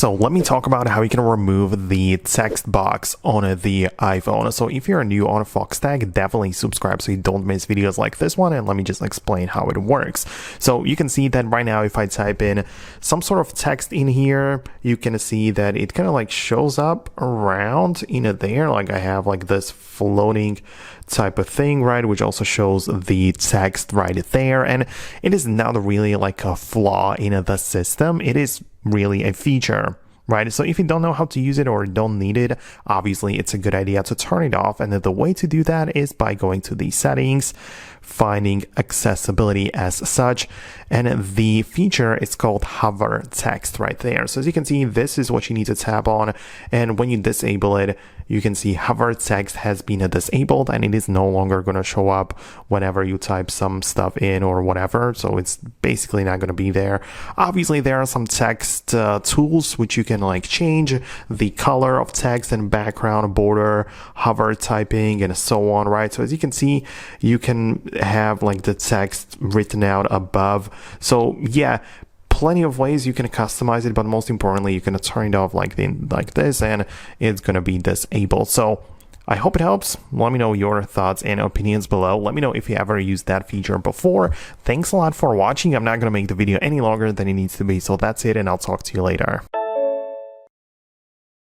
So let me talk about how you can remove the text box on the iPhone. So if you're new on Foxtecc, definitely subscribe so you don't miss videos like this one, and let me just explain how it works. So you can see that right now if I type in some sort of text in here, you can see that it kind of like shows up around in there. Like I have like this floating type of thing, right, which also shows the text right there, and it is not really like a flaw in the system. It is really a feature, right? So if you don't know how to use it or don't need it, obviously it's a good idea to turn it off. And the way to do that is by going to the settings, finding accessibility as such, and the feature is called hover text right there. So as you can see, this is what you need to tap on, and when you disable it, you can see hover text has been disabled and it is no longer going to show up whenever you type some stuff in or whatever. So it's basically not going to be there. Obviously there are some text tools which you can like change the color of text and background, border, hover typing, and so on, right? So as you can see, you can have like the text written out above. So yeah, plenty of ways you can customize it, but most importantly, you can turn it off like this, and it's gonna be disabled. So I hope it helps. Let me know your thoughts and opinions below. Let me know if you ever used that feature before. Thanks a lot for watching. I'm not gonna make the video any longer than it needs to be. So that's it, and I'll talk to you later.